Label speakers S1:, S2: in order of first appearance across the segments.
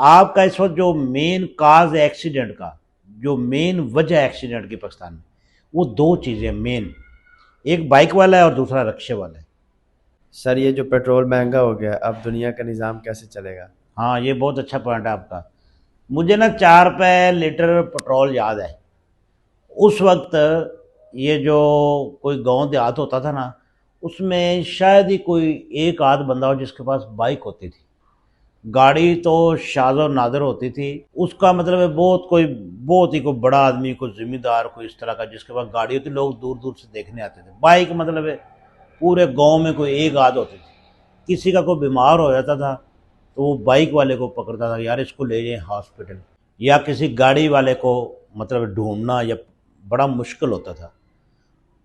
S1: آپ کا اس وقت جو مین کاز ہے ایکسیڈنٹ کا، جو مین وجہ ہے ایکسیڈنٹ کی پاکستان میں، وہ دو چیزیں مین، ایک بائک والا ہے اور دوسرا رکشے والا ہے۔
S2: سر یہ جو پیٹرول مہنگا ہو گیا، اب دنیا کا نظام کیسے چلے گا؟
S1: ہاں یہ بہت اچھا پوائنٹ ہے آپ کا۔ مجھے نا 4 روپے لیٹر پٹرول یاد ہے۔ اس وقت یہ جو کوئی گاؤں دیہات ہوتا تھا نا، اس میں شاید ہی کوئی ایک آدھ بندہ ہو جس کے پاس بائک ہوتی تھی، گاڑی تو شاذ و نادر ہوتی تھی۔ اس کا مطلب ہے بہت ہی کوئی بڑا آدمی، کوئی ذمہ دار، کوئی اس طرح کا جس کے پاس گاڑی ہوتی، لوگ دور دور سے دیکھنے آتے تھے۔ بائک مطلب ہے پورے گاؤں میں کوئی ایک آدھ ہوتی تھی۔ کسی کا کوئی بیمار ہو جاتا تھا تو وہ بائک والے کو پکڑتا تھا، یار اس کو لے جائیں ہاسپٹل، یا کسی گاڑی والے کو مطلب ڈھونڈنا یا بڑا مشکل ہوتا تھا۔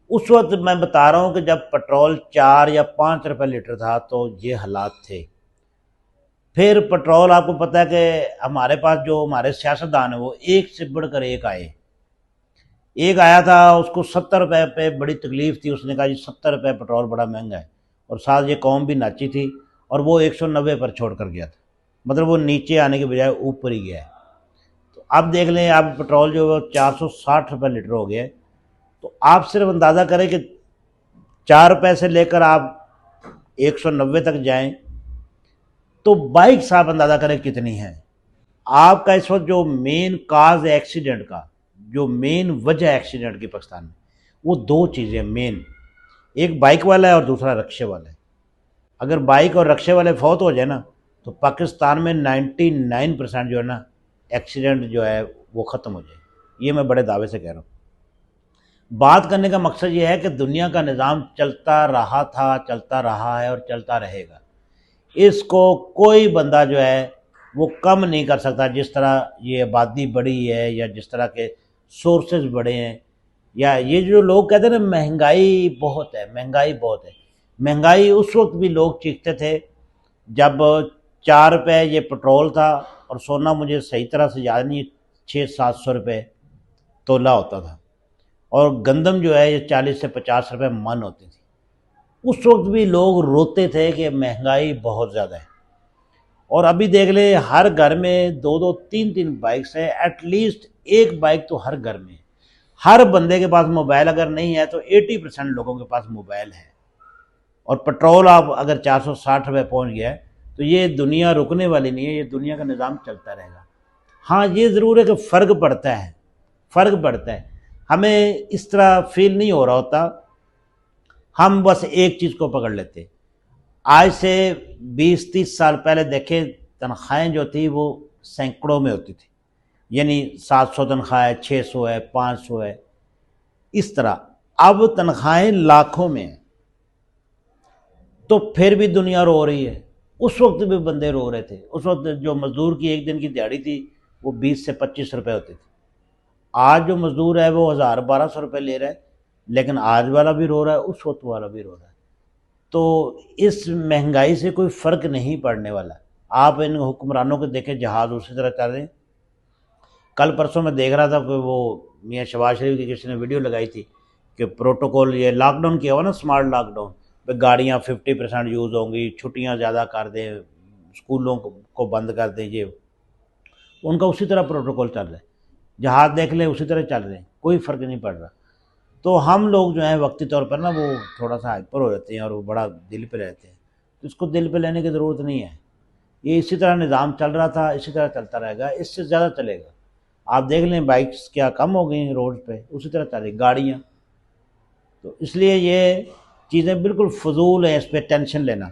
S1: اس وقت میں بتا رہا ہوں کہ جب پٹرول 4 یا 5 روپے لیٹر تھا تو یہ حالات تھے۔ پھر پٹرول آپ کو پتہ ہے کہ ہمارے پاس جو ہمارے سیاستدان ہیں وہ ایک سے بڑھ کر ایک آئے۔ ایک آیا تھا، اس کو 70 روپے پہ بڑی تکلیف تھی، اس نے کہا جی 70 روپے پٹرول بڑا مہنگا ہے، اور ساتھ یہ قوم بھی ناچی تھی، اور وہ 190 پر چھوڑ کر گیا تھا، مطلب وہ نیچے آنے کے بجائے اوپر ہی گیا ہے۔ تو اب دیکھ لیں، اب پٹرول جو ہے 460 روپے لیٹر ہو گیا ہے۔ تو آپ صرف اندازہ کریں کہ 4 روپے سے لے کر آپ 190 تک جائیں تو بائک صاحب اندازہ کریں کتنی ہے۔ آپ کا اس وقت جو مین کاز ہے ایکسیڈنٹ کا، جو مین وجہ ہے ایکسیڈنٹ کی پاکستان میں، وہ دو چیزیں مین، ایک بائک والا ہے اور دوسرا رکشے والا ہے۔ اگر بائک اور رکشے والے فوت ہو جائے نا تو پاکستان میں 99% جو ہے نا ایکسیڈنٹ جو ہے وہ ختم ہو جائے۔ یہ میں بڑے دعوے سے کہہ رہا ہوں۔ بات کرنے کا مقصد یہ ہے کہ دنیا کا نظام چلتا رہا تھا، چلتا رہا ہے اور چلتا رہے گا۔ اس کو کوئی بندہ جو ہے وہ کم نہیں کر سکتا، جس طرح یہ آبادی بڑی ہے یا جس طرح کے سورسز بڑے ہیں، یا یہ جو لوگ کہتے ہیں نا مہنگائی بہت ہے، مہنگائی بہت ہے۔ مہنگائی اس وقت بھی لوگ چیختے تھے جب 4 روپے یہ پٹرول تھا، اور سونا مجھے صحیح طرح سے یاد نہیں، 600-700 روپے تولہ ہوتا تھا، اور گندم جو ہے یہ 40 سے 50 روپے من ہوتی تھی۔ اس وقت بھی لوگ روتے تھے کہ مہنگائی بہت زیادہ ہے۔ اور ابھی دیکھ لیں ہر گھر میں 2-2 3-3 بائکس ہیں، ایٹ لیسٹ ایک بائک تو ہر گھر میں ہے۔ ہر بندے کے پاس موبائل اگر نہیں ہے تو 80% لوگوں کے پاس موبائل ہے، اور پٹرول آپ اگر 460 روپے پہنچ گیا ہے تو یہ دنیا رکنے والی نہیں ہے، یہ دنیا کا نظام چلتا رہے گا۔ ہاں یہ ضرور ہے کہ فرق پڑتا ہے، ہمیں اس طرح فیل نہیں ہو رہا ہوتا، ہم بس ایک چیز کو پکڑ لیتے۔ آج سے 20-30 سال پہلے دیکھیں تنخواہیں جو تھی وہ سینکڑوں میں ہوتی تھی، یعنی 700 تنخواہ ہے، 600 ہے، 500 ہے، اس طرح۔ اب تنخواہیں لاکھوں میں ہیں، تو پھر بھی دنیا رو رہی ہے۔ اس وقت بھی بندے رو رہے تھے۔ اس وقت جو مزدور کی ایک دن کی دیہڑی تھی وہ 20 سے 25 روپے ہوتی تھی۔ آج جو مزدور ہے وہ 1000-1200 روپے لے رہا ہے، لیکن آج والا بھی رو رہا ہے، اس وقت والا بھی رو رہا ہے۔ تو اس مہنگائی سے کوئی فرق نہیں پڑنے والا۔ آپ ان حکمرانوں کو دیکھیں، جہاز اسی طرح چل رہے ہیں۔ کل پرسوں میں دیکھ رہا تھا کہ وہ میاں شہباز شریف کی کسی نے ویڈیو لگائی تھی کہ پروٹوکول، یہ لاک ڈاؤن کیا ہوا نا، اسمارٹ لاک ڈاؤن پہ گاڑیاں 50% یوز ہوں گی، چھٹیاں زیادہ کر دیں، اسکولوں کو بند کر دیں، یہ ان کا اسی طرح پروٹوکول چل رہا ہے۔ جہاز دیکھ لیں اسی طرح چل رہے ہیں، کوئی فرق نہیں پڑ رہا۔ تو ہم لوگ جو ہیں وقتی طور پر نا وہ تھوڑا سا ہائپر ہو جاتے ہیں اور وہ بڑا دل پہ رہتے ہیں، تو اس کو دل پہ لینے کی ضرورت نہیں ہے۔ یہ اسی طرح نظام چل رہا تھا، اسی طرح چلتا رہے گا، اس سے زیادہ چلے گا۔ آپ دیکھ لیں بائکس کیا کم ہو گئی ہیں روڈ پہ، اسی طرح چل رہی گاڑیاں۔ تو اس لیے یہ چیزیں بالکل فضول ہیں، اس پہ ٹینشن لینا۔